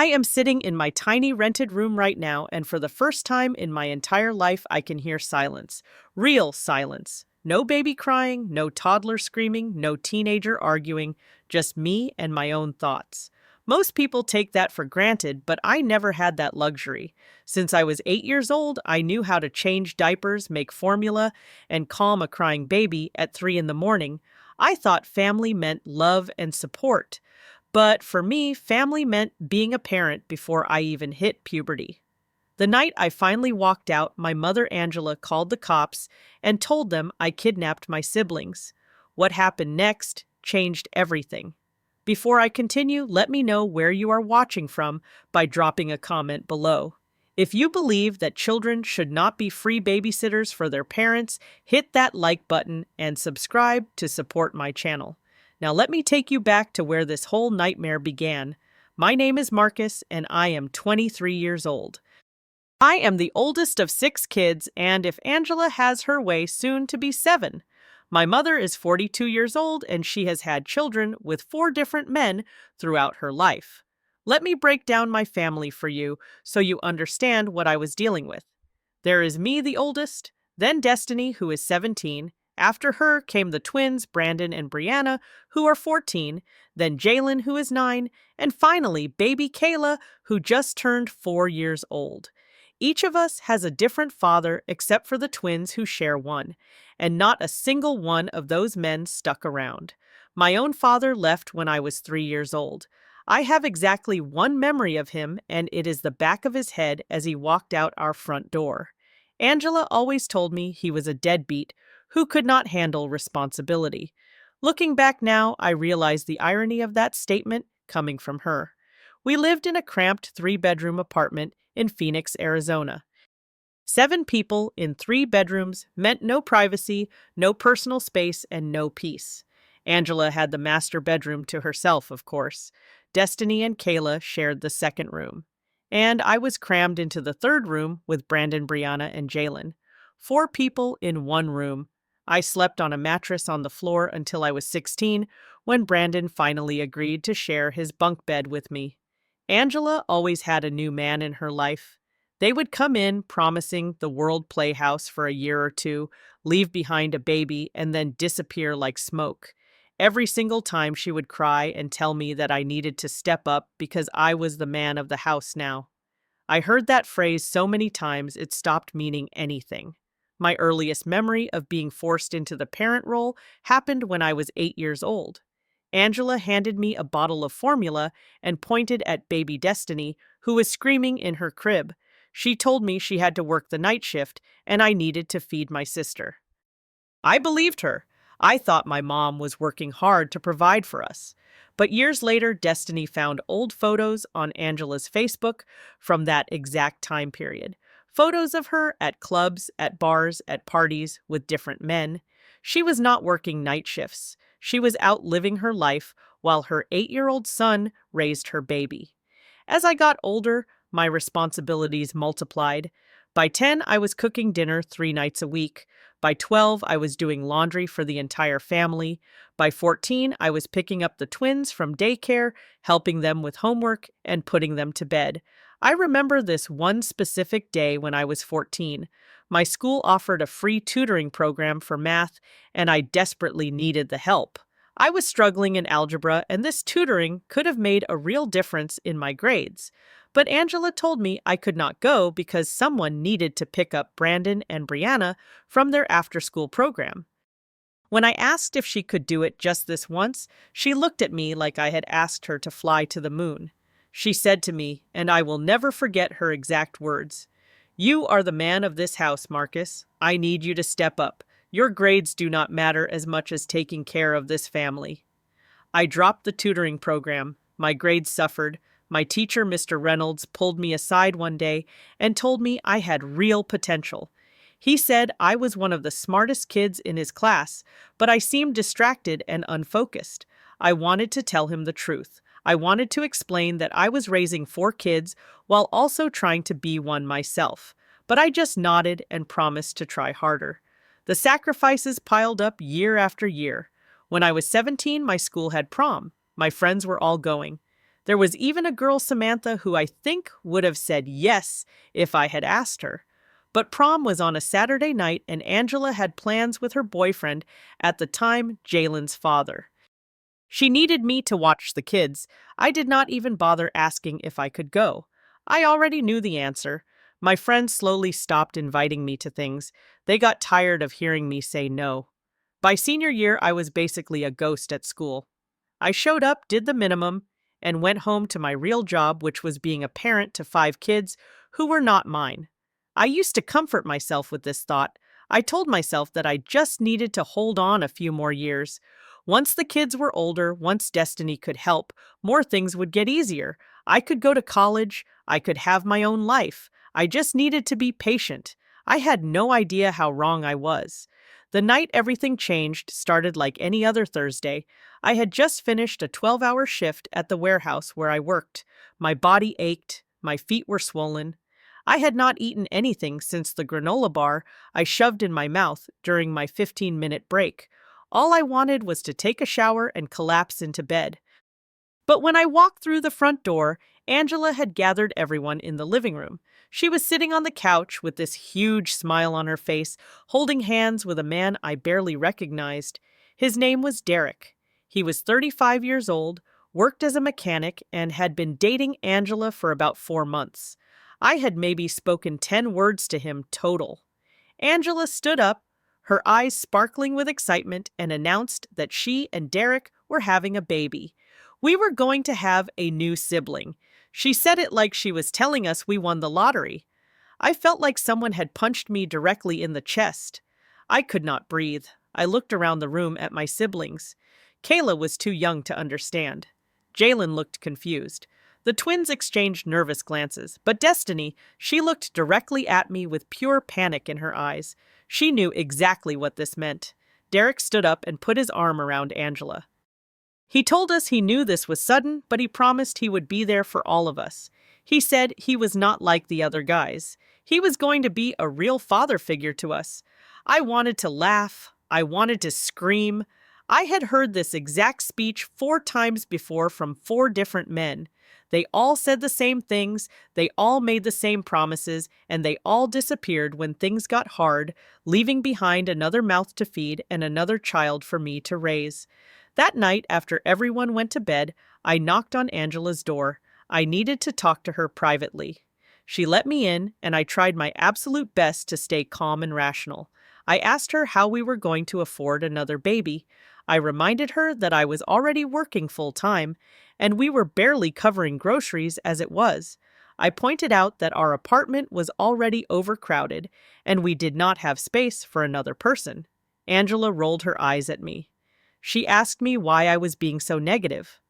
I am sitting in my tiny rented room right now, and for the first time in my entire life, I can hear silence. Real silence. No baby crying, no toddler screaming, no teenager arguing, just me and my own thoughts. Most people take that for granted, but I never had that luxury. Since I was 8 years old, I knew how to change diapers, make formula, and calm a crying baby at 3 in the morning. I thought family meant love and support. But for me, family meant being a parent before I even hit puberty. The night I finally walked out, my mother Angela called the cops and told them I kidnapped my siblings. What happened next changed everything. Before I continue, let me know where you are watching from by dropping a comment below. If you believe that children should not be free babysitters for their parents, hit that like button and subscribe to support my channel. Now let me take you back to where this whole nightmare began. My name is Marcus, and I am 23 years old. I am the oldest of 6 kids, and if Angela has her way, soon to be 7. My mother is 42 years old, and she has had children with 4 different men throughout her life. Let me break down my family for you so you understand what I was dealing with. There is me, the oldest, then Destiny, who is 17. After her came the twins, Brandon and Brianna, who are 14, then Jalen, who is 9, and finally baby Kayla, who just turned 4 years old. Each of us has a different father except for the twins who share one, and not a single one of those men stuck around. My own father left when I was 3 years old. I have exactly one memory of him, and it is the back of his head as he walked out our front door. Angela always told me he was a deadbeat who could not handle responsibility. Looking back now, I realize the irony of that statement coming from her. We lived in a cramped 3-bedroom apartment in Phoenix, Arizona. 7 people in 3 bedrooms meant no privacy, no personal space, and no peace. Angela had the master bedroom to herself, of course. Destiny and Kayla shared the second room. And I was crammed into the third room with Brandon, Brianna, and Jalen. 4 people in 1 room. I slept on a mattress on the floor until I was 16, when Brandon finally agreed to share his bunk bed with me. Angela always had a new man in her life. They would come in promising the world playhouse for a year or two, leave behind a baby, and then disappear like smoke. Every single time she would cry and tell me that I needed to step up because I was the man of the house now. I heard that phrase so many times it stopped meaning anything. My earliest memory of being forced into the parent role happened when I was 8 years old. Angela handed me a bottle of formula and pointed at baby Destiny, who was screaming in her crib. She told me she had to work the night shift and I needed to feed my sister. I believed her. I thought my mom was working hard to provide for us. But years later, Destiny found old photos on Angela's Facebook from that exact time period. Photos of her at clubs, at bars, at parties with different men. She was not working night shifts. She was out living her life while her 8-year-old son raised her baby. As I got older, my responsibilities multiplied. By 10, I was cooking dinner 3 nights a week. By 12, I was doing laundry for the entire family. By 14, I was picking up the twins from daycare, helping them with homework, and putting them to bed. I remember this one specific day when I was 14. My school offered a free tutoring program for math, and I desperately needed the help. I was struggling in algebra, and this tutoring could have made a real difference in my grades. But Angela told me I could not go because someone needed to pick up Brandon and Brianna from their after-school program. When I asked if she could do it just this once, she looked at me like I had asked her to fly to the moon. She said to me, and I will never forget her exact words, "You are the man of this house, Marcus. I need you to step up. Your grades do not matter as much as taking care of this family." I dropped the tutoring program. My grades suffered. My teacher, Mr. Reynolds, pulled me aside one day and told me I had real potential. He said I was one of the smartest kids in his class, but I seemed distracted and unfocused. I wanted to tell him the truth. I wanted to explain that I was raising 4 kids while also trying to be one myself. But I just nodded and promised to try harder. The sacrifices piled up year after year. When I was 17, my school had prom. My friends were all going. There was even a girl, Samantha, who I think would have said yes if I had asked her. But prom was on a Saturday night, and Angela had plans with her boyfriend, at the time, Jalen's father. She needed me to watch the kids. I did not even bother asking if I could go. I already knew the answer. My friends slowly stopped inviting me to things. They got tired of hearing me say no. By senior year, I was basically a ghost at school. I showed up, did the minimum, and went home to my real job, which was being a parent to 5 kids who were not mine. I used to comfort myself with this thought. I told myself that I just needed to hold on a few more years. Once the kids were older, once destiny could help, more things would get easier. I could go to college, I could have my own life. I just needed to be patient. I had no idea how wrong I was. The night everything changed started like any other Thursday. I had just finished a 12-hour shift at the warehouse where I worked. My body ached, my feet were swollen. I had not eaten anything since the granola bar I shoved in my mouth during my 15-minute break. All I wanted was to take a shower and collapse into bed. But when I walked through the front door, Angela had gathered everyone in the living room. She was sitting on the couch with this huge smile on her face, holding hands with a man I barely recognized. His name was Derek. He was 35 years old, worked as a mechanic, and had been dating Angela for about 4 months. I had maybe spoken 10 words to him total. Angela stood up, her eyes sparkling with excitement, and announced that she and Derek were having a baby. We were going to have a new sibling. She said it like she was telling us we won the lottery. I felt like someone had punched me directly in the chest. I could not breathe. I looked around the room at my siblings. Kayla was too young to understand. Jalen looked confused. The twins exchanged nervous glances, but Destiny, she looked directly at me with pure panic in her eyes. She knew exactly what this meant. Derek stood up and put his arm around Angela. He told us he knew this was sudden, but he promised he would be there for all of us. He said he was not like the other guys. He was going to be a real father figure to us. I wanted to laugh. I wanted to scream. I had heard this exact speech 4 times before from 4 different men. They all said the same things, they all made the same promises, and they all disappeared when things got hard, leaving behind another mouth to feed and another child for me to raise. That night, after everyone went to bed, I knocked on Angela's door. I needed to talk to her privately. She let me in, and I tried my absolute best to stay calm and rational. I asked her how we were going to afford another baby. I reminded her that I was already working full-time, and we were barely covering groceries as it was. I pointed out that our apartment was already overcrowded, and we did not have space for another person. Angela rolled her eyes at me. She asked me why I was being so negative.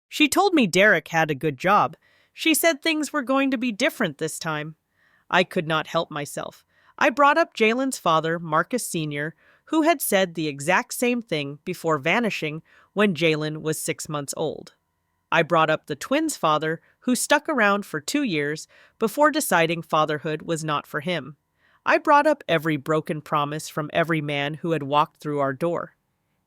She told me Derek had a good job. She said things were going to be different this time. I could not help myself. I brought up Jalen's father, Marcus Sr., who had said the exact same thing before vanishing when Jalen was 6 months old. I brought up the twins' father, who stuck around for 2 years before deciding fatherhood was not for him. I brought up every broken promise from every man who had walked through our door.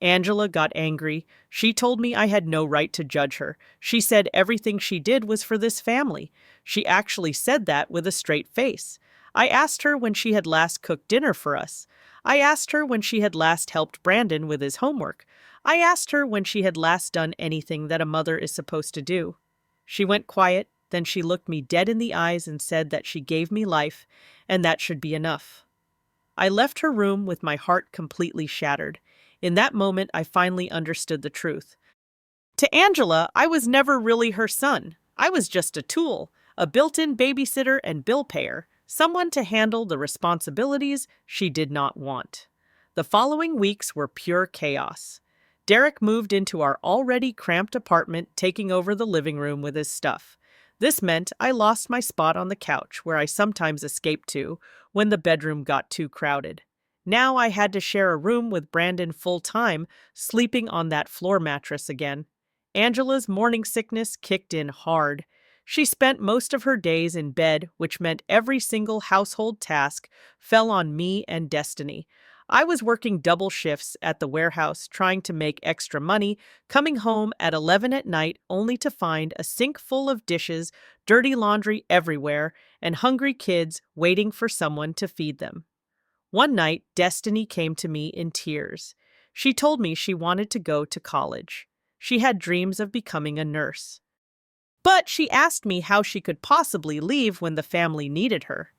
Angela got angry. She told me I had no right to judge her. She said everything she did was for this family. She actually said that with a straight face. I asked her when she had last cooked dinner for us. I asked her when she had last helped Brandon with his homework. I asked her when she had last done anything that a mother is supposed to do. She went quiet, then she looked me dead in the eyes and said that she gave me life, and that should be enough. I left her room with my heart completely shattered. In that moment, I finally understood the truth. To Angela, I was never really her son. I was just a tool, a built-in babysitter and bill payer, someone to handle the responsibilities she did not want. The following weeks were pure chaos. Derek moved into our already cramped apartment, taking over the living room with his stuff. This meant I lost my spot on the couch, where I sometimes escaped to when the bedroom got too crowded. Now I had to share a room with Brandon full-time, sleeping on that floor mattress again. Angela's morning sickness kicked in hard. She spent most of her days in bed, which meant every single household task fell on me and Destiny. I was working double shifts at the warehouse trying to make extra money, coming home at 11 at night only to find a sink full of dishes, dirty laundry everywhere, and hungry kids waiting for someone to feed them. One night, Destiny came to me in tears. She told me she wanted to go to college. She had dreams of becoming a nurse. But she asked me how she could possibly leave when the family needed her.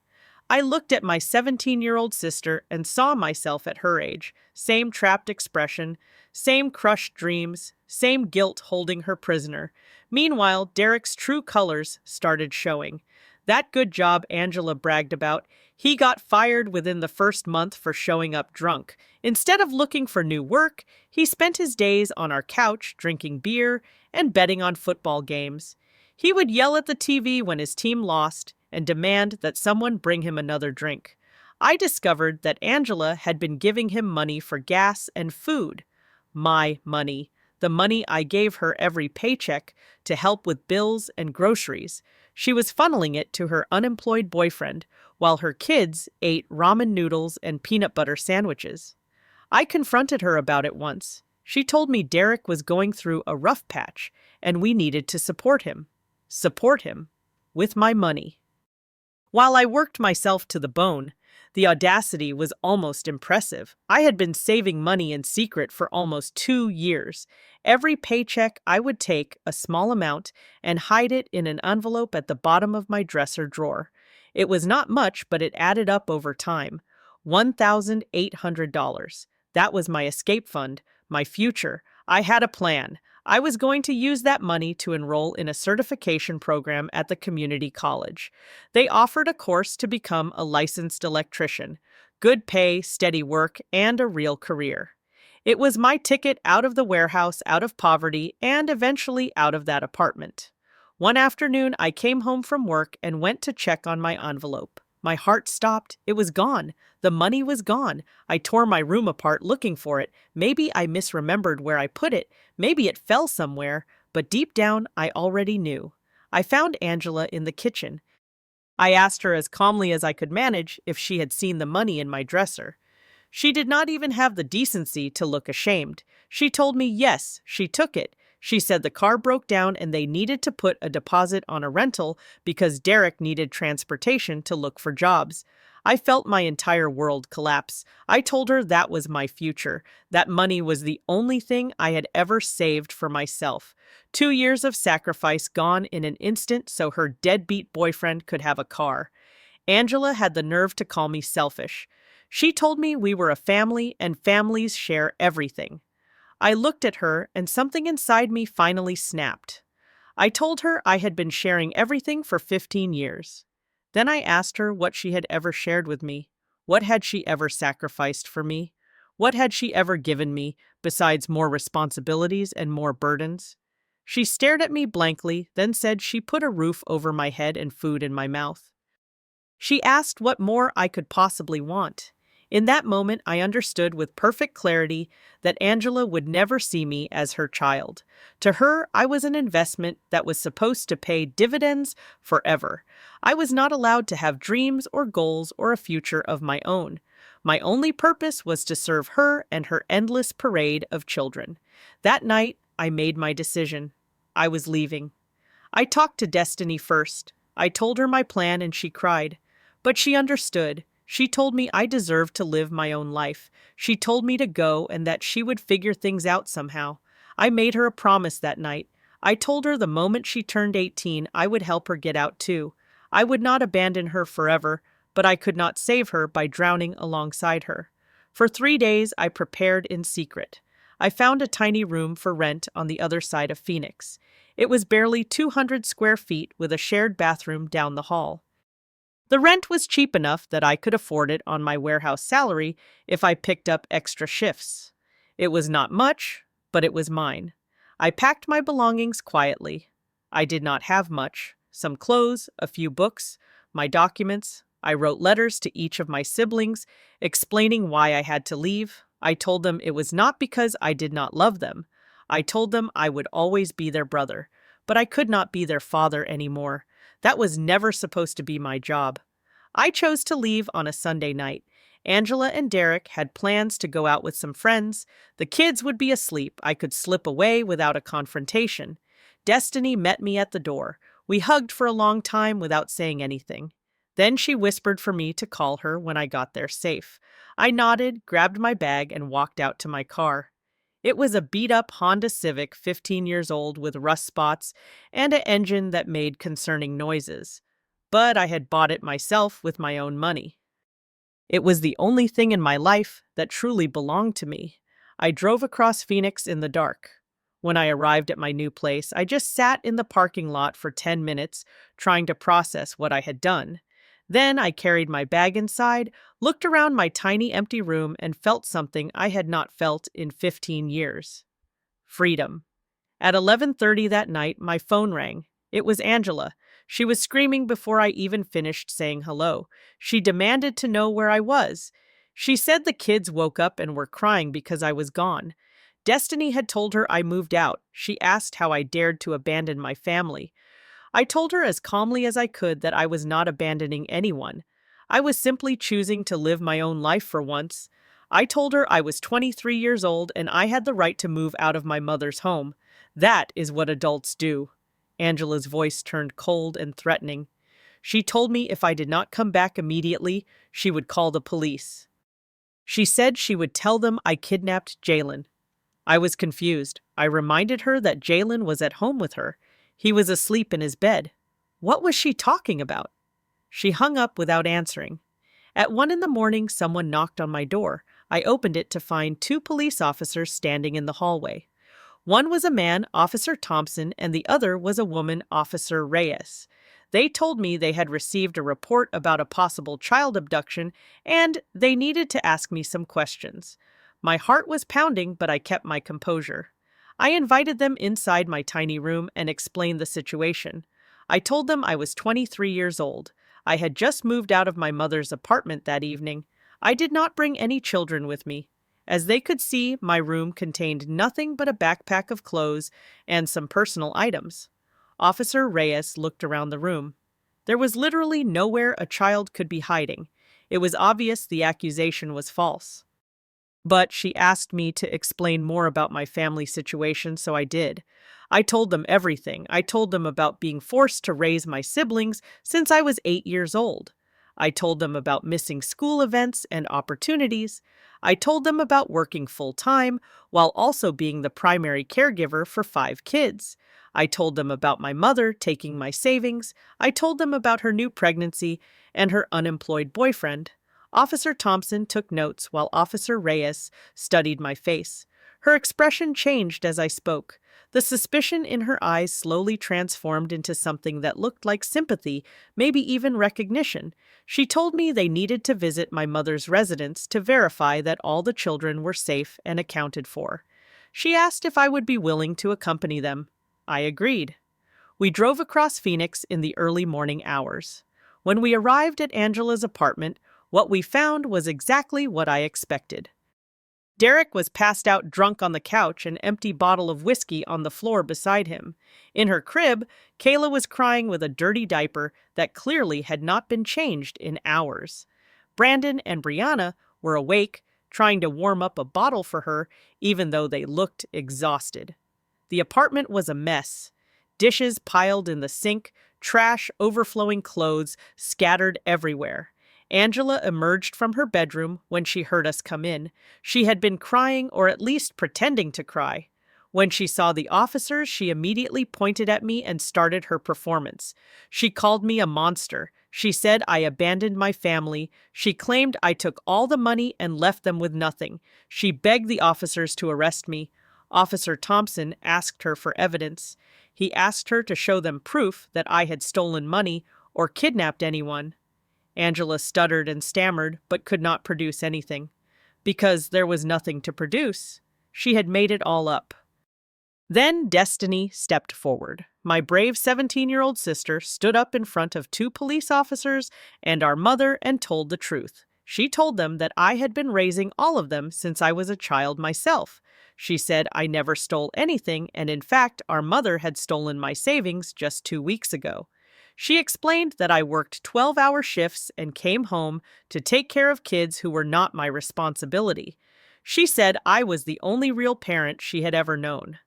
I looked at my 17-year-old sister and saw myself at her age. Same trapped expression, same crushed dreams, same guilt holding her prisoner. Meanwhile, Derek's true colors started showing. That good job Angela bragged about, he got fired within the first month for showing up drunk. Instead of looking for new work, he spent his days on our couch drinking beer and betting on football games. He would yell at the TV when his team lost and demand that someone bring him another drink. I discovered that Angela had been giving him money for gas and food. My money, the money I gave her every paycheck to help with bills and groceries. She was funneling it to her unemployed boyfriend, while her kids ate ramen noodles and peanut butter sandwiches. I confronted her about it once. She told me Derek was going through a rough patch, and we needed to support him. Support him with my money. While I worked myself to the bone, the audacity was almost impressive. I had been saving money in secret for almost 2 years. Every paycheck I would take a small amount and hide it in an envelope at the bottom of my dresser drawer. It was not much, but it added up over time. $1,800. That was my escape fund, my future. I had a plan. I was going to use that money to enroll in a certification program at the community college. They offered a course to become a licensed electrician. Good pay, steady work, and a real career. It was my ticket out of the warehouse, out of poverty, and eventually out of that apartment. One afternoon, I came home from work and went to check on my envelope. My heart stopped. It was gone. The money was gone. I tore my room apart looking for it. Maybe I misremembered where I put it. Maybe it fell somewhere. But deep down, I already knew. I found Angela in the kitchen. I asked her as calmly as I could manage if she had seen the money in my dresser. She did not even have the decency to look ashamed. She told me yes, she took it. She said the car broke down and they needed to put a deposit on a rental because Derek needed transportation to look for jobs. I felt my entire world collapse. I told her that was my future. That money was the only thing I had ever saved for myself. 2 years of sacrifice gone in an instant so her deadbeat boyfriend could have a car. Angela had the nerve to call me selfish. She told me we were a family and families share everything. I looked at her and something inside me finally snapped. I told her I had been sharing everything for 15 years. Then I asked her what she had ever shared with me. What had she ever sacrificed for me? What had she ever given me besides more responsibilities and more burdens? She stared at me blankly, then said she put a roof over my head and food in my mouth. She asked what more I could possibly want. In that moment, I understood with perfect clarity that Angela would never see me as her child. To her, I was an investment that was supposed to pay dividends forever. I was not allowed to have dreams or goals or a future of my own. My only purpose was to serve her and her endless parade of children. That night, I made my decision. I was leaving. I talked to Destiny first. I told her my plan and she cried. But she understood. She told me I deserved to live my own life. She told me to go and that she would figure things out somehow. I made her a promise that night. I told her the moment she turned 18, I would help her get out too. I would not abandon her forever, but I could not save her by drowning alongside her. For 3 days, I prepared in secret. I found a tiny room for rent on the other side of Phoenix. It was barely 200 square feet with a shared bathroom down the hall. The rent was cheap enough that I could afford it on my warehouse salary if I picked up extra shifts. It was not much, but it was mine. I packed my belongings quietly. I did not have much. Some clothes, a few books, my documents. I wrote letters to each of my siblings, explaining why I had to leave. I told them it was not because I did not love them. I told them I would always be their brother, but I could not be their father anymore. That was never supposed to be my job. I chose to leave on a Sunday night. Angela and Derek had plans to go out with some friends. The kids would be asleep. I could slip away without a confrontation. Destiny met me at the door. We hugged for a long time without saying anything. Then she whispered for me to call her when I got there safe. I nodded, grabbed my bag, and walked out to my car. It was a beat-up Honda Civic, 15 years old, with rust spots and an engine that made concerning noises. But I had bought it myself with my own money. It was the only thing in my life that truly belonged to me. I drove across Phoenix in the dark. When I arrived at my new place, I just sat in the parking lot for 10 minutes, trying to process what I had done. Then I carried my bag inside, looked around my tiny empty room, and felt something I had not felt in 15 years. Freedom. At 11:30 that night, my phone rang. It was Angela. She was screaming before I even finished saying hello. She demanded to know where I was. She said the kids woke up and were crying because I was gone. Destiny had told her I moved out. She asked how I dared to abandon my family. I told her as calmly as I could that I was not abandoning anyone. I was simply choosing to live my own life for once. I told her I was 23 years old and I had the right to move out of my mother's home. That is what adults do. Angela's voice turned cold and threatening. She told me if I did not come back immediately, she would call the police. She said she would tell them I kidnapped Jalen. I was confused. I reminded her that Jalen was at home with her. He was asleep in his bed. What was she talking about? She hung up without answering. At 1 in the morning, someone knocked on my door. I opened it to find 2 police officers standing in the hallway. One was a man, Officer Thompson, and the other was a woman, Officer Reyes. They told me they had received a report about a possible child abduction, and they needed to ask me some questions. My heart was pounding, but I kept my composure. I invited them inside my tiny room and explained the situation. I told them I was 23 years old. I had just moved out of my mother's apartment that evening. I did not bring any children with me. As they could see, my room contained nothing but a backpack of clothes and some personal items. Officer Reyes looked around the room. There was literally nowhere a child could be hiding. It was obvious the accusation was false. But she asked me to explain more about my family situation, so I did. I told them everything. I told them about being forced to raise my siblings since I was 8 years old. I told them about missing school events and opportunities. I told them about working full-time while also being the primary caregiver for 5 kids. I told them about my mother taking my savings. I told them about her new pregnancy and her unemployed boyfriend. Officer Thompson took notes while Officer Reyes studied my face. Her expression changed as I spoke. The suspicion in her eyes slowly transformed into something that looked like sympathy, maybe even recognition. She told me they needed to visit my mother's residence to verify that all the children were safe and accounted for. She asked if I would be willing to accompany them. I agreed. We drove across Phoenix in the early morning hours. When we arrived at Angela's apartment, what we found was exactly what I expected. Derek was passed out drunk on the couch, an empty bottle of whiskey on the floor beside him. In her crib, Kayla was crying with a dirty diaper that clearly had not been changed in hours. Brandon and Brianna were awake, trying to warm up a bottle for her, even though they looked exhausted. The apartment was a mess. Dishes piled in the sink, trash, overflowing clothes scattered everywhere. Angela emerged from her bedroom when she heard us come in. She had been crying, or at least pretending to cry. When she saw the officers, she immediately pointed at me and started her performance. She called me a monster. She said I abandoned my family. She claimed I took all the money and left them with nothing. She begged the officers to arrest me. Officer Thompson asked her for evidence. He asked her to show them proof that I had stolen money or kidnapped anyone. Angela stuttered and stammered, but could not produce anything. Because there was nothing to produce. She had made it all up. Then Destiny stepped forward. My brave 17-year-old sister stood up in front of 2 police officers and our mother and told the truth. She told them that I had been raising all of them since I was a child myself. She said I never stole anything, and in fact, our mother had stolen my savings just 2 weeks ago. She explained that I worked 12-hour shifts and came home to take care of kids who were not my responsibility. She said I was the only real parent she had ever known.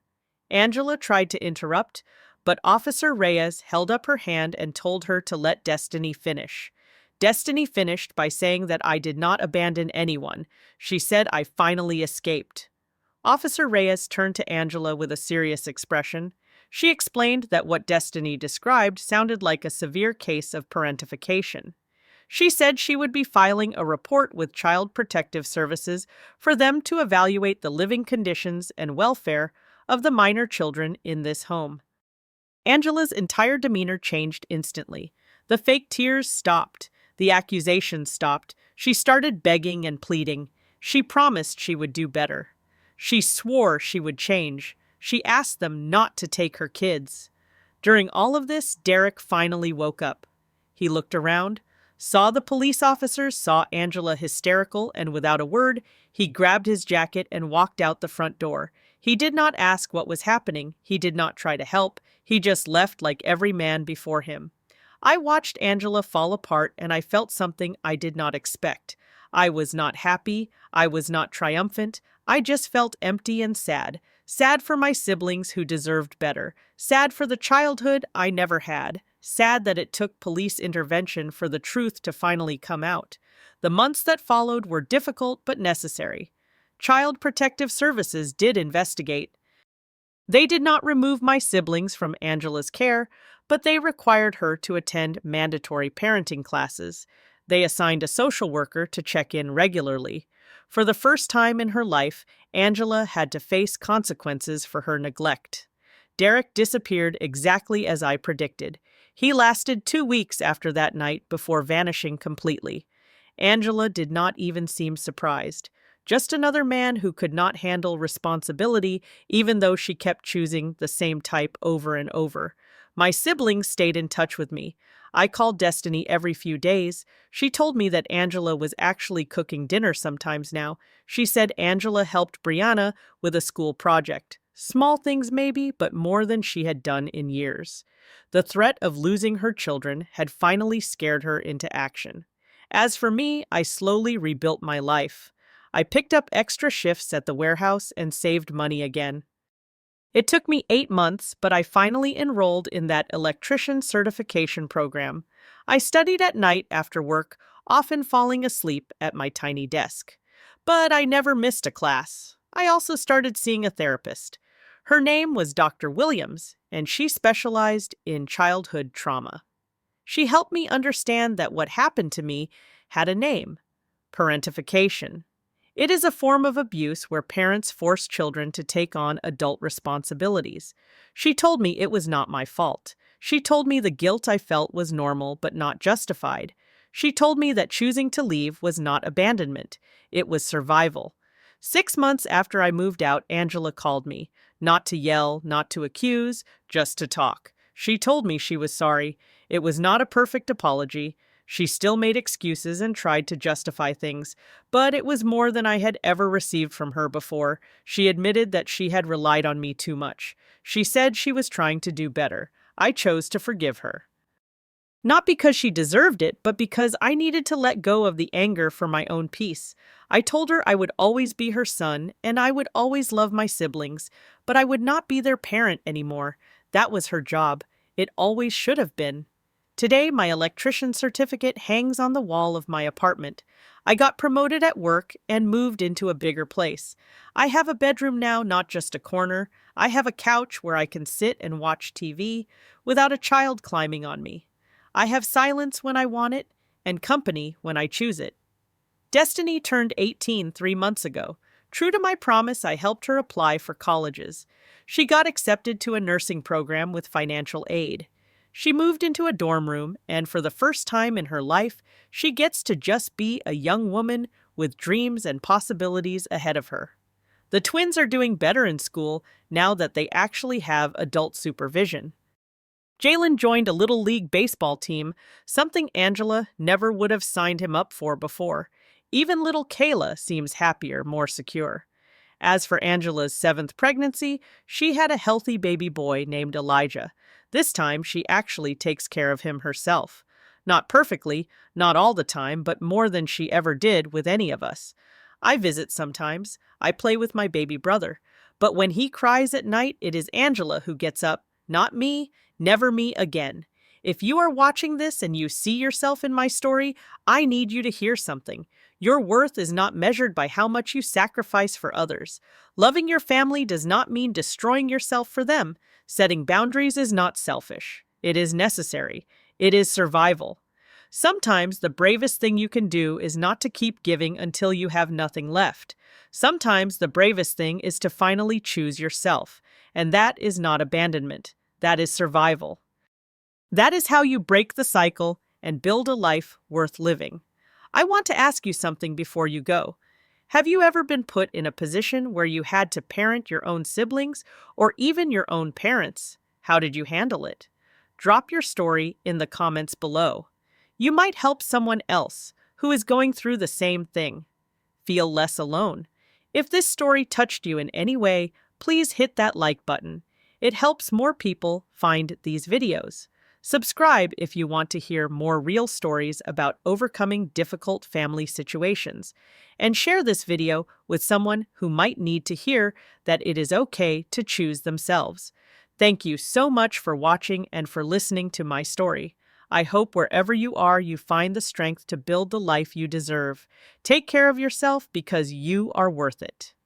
Angela tried to interrupt, but Officer Reyes held up her hand and told her to let Destiny finish. Destiny finished by saying that I did not abandon anyone. She said I finally escaped. Officer Reyes turned to Angela with a serious expression. She explained that what Destiny described sounded like a severe case of parentification. She said she would be filing a report with Child Protective Services for them to evaluate the living conditions and welfare of the minor children in this home. Angela's entire demeanor changed instantly. The fake tears stopped. The accusations stopped. She started begging and pleading. She promised she would do better. She swore she would change. She asked them not to take her kids. During all of this, Derek finally woke up. He looked around, saw the police officers, saw Angela hysterical, and without a word, he grabbed his jacket and walked out the front door. He did not ask what was happening. He did not try to help. He just left like every man before him. I watched Angela fall apart, and I felt something I did not expect. I was not happy. I was not triumphant. I just felt empty and sad. Sad for my siblings who deserved better. Sad for the childhood I never had. Sad that it took police intervention for the truth to finally come out. The months that followed were difficult but necessary. Child Protective Services did investigate. They did not remove my siblings from Angela's care, but they required her to attend mandatory parenting classes. They assigned a social worker to check in regularly. For the first time in her life, Angela had to face consequences for her neglect. Derek disappeared exactly as I predicted. He lasted 2 weeks after that night before vanishing completely. Angela did not even seem surprised. Just another man who could not handle responsibility, even though she kept choosing the same type over and over. My siblings stayed in touch with me. I called Destiny every few days. She told me that Angela was actually cooking dinner sometimes now. She said Angela helped Brianna with a school project. Small things maybe, but more than she had done in years. The threat of losing her children had finally scared her into action. As for me, I slowly rebuilt my life. I picked up extra shifts at the warehouse and saved money again. It took me 8 months, but I finally enrolled in that electrician certification program. I studied at night after work, often falling asleep at my tiny desk. But I never missed a class. I also started seeing a therapist. Her name was Dr. Williams, and she specialized in childhood trauma. She helped me understand that what happened to me had a name: parentification. It is a form of abuse where parents force children to take on adult responsibilities. She told me it was not my fault. She told me the guilt I felt was normal but not justified. She told me that choosing to leave was not abandonment. It was survival. 6 months after I moved out, Angela called me. Not to yell, not to accuse, just to talk. She told me she was sorry. It was not a perfect apology. She still made excuses and tried to justify things, but it was more than I had ever received from her before. She admitted that she had relied on me too much. She said she was trying to do better. I chose to forgive her. Not because she deserved it, but because I needed to let go of the anger for my own peace. I told her I would always be her son, and I would always love my siblings, but I would not be their parent anymore. That was her job. It always should have been. Today, my electrician certificate hangs on the wall of my apartment. I got promoted at work and moved into a bigger place. I have a bedroom now, not just a corner. I have a couch where I can sit and watch TV without a child climbing on me. I have silence when I want it and company when I choose it. Destiny turned 18 3 months ago. True to my promise, I helped her apply for colleges. She got accepted to a nursing program with financial aid. She moved into a dorm room, and for the first time in her life, she gets to just be a young woman with dreams and possibilities ahead of her. The twins are doing better in school now that they actually have adult supervision. Jalen joined a Little League baseball team, something Angela never would have signed him up for before. Even little Kayla seems happier, more secure. As for Angela's 7th pregnancy, she had a healthy baby boy named Elijah. This time, she actually takes care of him herself. Not perfectly, not all the time, but more than she ever did with any of us. I visit sometimes. I play with my baby brother. But when he cries at night, it is Angela who gets up, not me, never me again. If you are watching this and you see yourself in my story, I need you to hear something. Your worth is not measured by how much you sacrifice for others. Loving your family does not mean destroying yourself for them. Setting boundaries is not selfish. It is necessary. It is survival. Sometimes the bravest thing you can do is not to keep giving until you have nothing left. Sometimes the bravest thing is to finally choose yourself, and that is not abandonment. That is survival. That is how you break the cycle and build a life worth living. I want to ask you something before you go. Have you ever been put in a position where you had to parent your own siblings or even your own parents? How did you handle it? Drop your story in the comments below. You might help someone else who is going through the same thing. Feel less alone. If this story touched you in any way, please hit that like button. It helps more people find these videos. Subscribe if you want to hear more real stories about overcoming difficult family situations. And share this video with someone who might need to hear that it is okay to choose themselves. Thank you so much for watching and for listening to my story. I hope wherever you are, you find the strength to build the life you deserve. Take care of yourself because you are worth it.